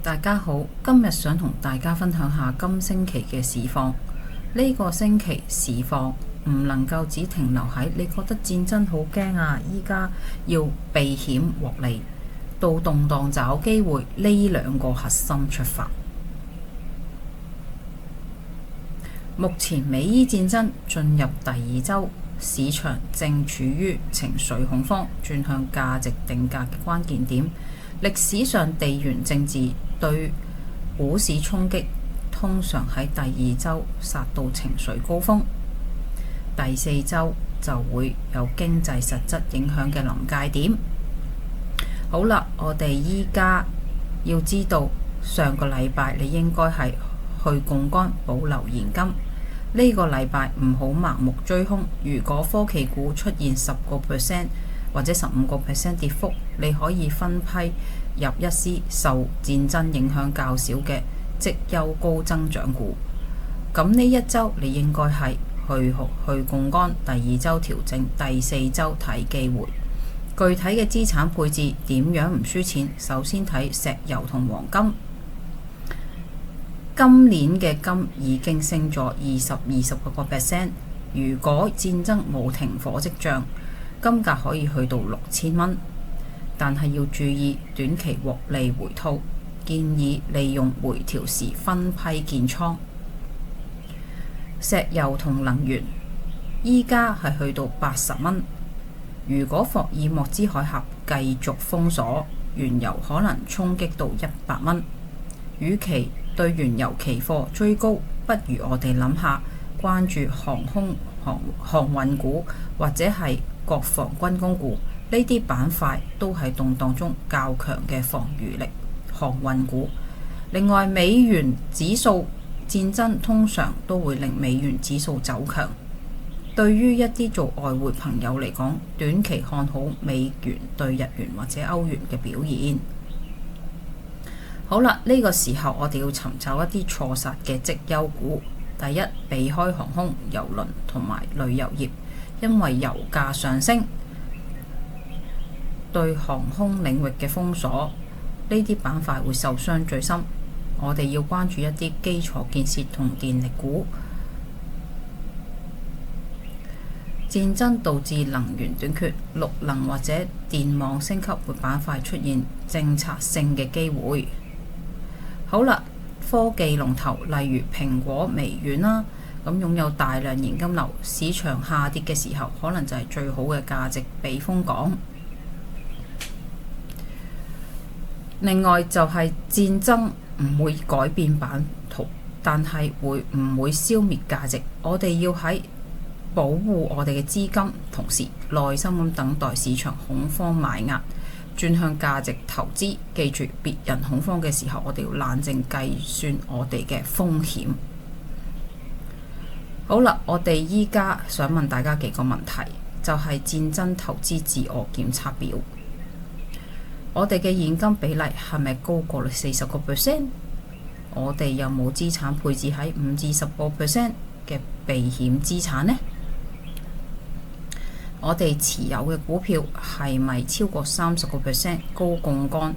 大家好，今日想同大家分享下今星期嘅市況。呢個星期市況唔能夠只停留喺你覺得戰爭好驚啊，依家要避險獲利，到動盪找機會呢兩個核心出發。目前美伊戰爭進入第二週，市場正處於情緒恐慌轉向價值定價嘅關鍵點。歷史上地緣政治對股市衝擊通常喺第二週殺到情緒高峰，第四週就會有經濟實質影響嘅臨界點。好啦，我哋依家要知道上個禮拜你應該係去槓桿保留現金，呢個禮拜唔好盲目追空。如果科技股出現10%或者15% 跌幅，你可以分批入一絲受戰爭影響較少嘅績優高增長股。咁呢一週你應該係去槓桿，第二週調整，第四週睇機會。具體嘅資產配置點樣唔輸錢？首先睇石油同黃金。今年嘅金已經升咗20%。如果戰爭冇停火跡象，金價可以去到6000蚊，但係要注意短期獲利回吐，建議利用回調時分批建倉。石油同能源依家係去到80蚊，如果霍爾莫茲海峽繼續封鎖，原油可能衝擊到100蚊。與其對原油期貨追高，不如我哋諗下關注航運股或者係國防軍工股，呢啲板塊都係動盪中較強嘅防禦力航運股。另外，美元指數戰爭通常都會令美元指數走強，對於一啲做外匯朋友嚟講，短期看好美元對日元或者歐元嘅表現。好啦，呢個時候我哋要尋找一啲錯殺嘅績優股。第一，避開航空、郵輪同埋旅遊業，因為油價上升對航空領域嘅封鎖，呢啲板塊會受傷最深。我哋要關注一啲基礎建設同電力股。戰爭導致能源短缺，綠能或者電網升級會板塊出現政策性嘅機會。好啦，科技龍頭例如蘋果、微軟啦，咁擁有大量現金流，市場下跌嘅時候可能就係最好嘅價值避風港。另外就係戰爭唔會改變版圖，但係唔會消滅價值。我哋要喺保護我哋嘅資金，同時耐心咁等待市場恐慌買壓，轉向價值投資。記住，別人恐慌嘅時候，我哋要冷靜計算我哋嘅風險。好啦，我哋依家想問大家幾個問題，就係戰爭投資自我檢測表。我哋嘅現金比例係咪高過40%？我哋有冇資產配置喺5至10% 嘅避險資產呢？我哋持有嘅股票係咪超過30% 高槓桿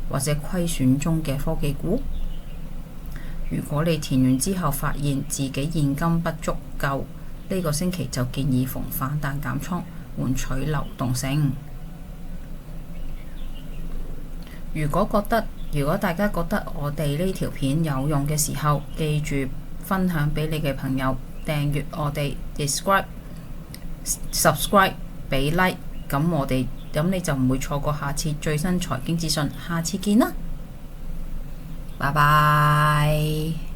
或者虧損中嘅科技股？如果你填完之後發現自己現金不足夠，呢個星期就建議逢反彈減倉，換取流動性。如果大家覺得我哋呢條片有用嘅時候，記住分享俾你嘅朋友，訂閱我哋 subscribe 俾 like， 咁你就唔會錯過下次最新財經資訊。下次見啦，拜拜。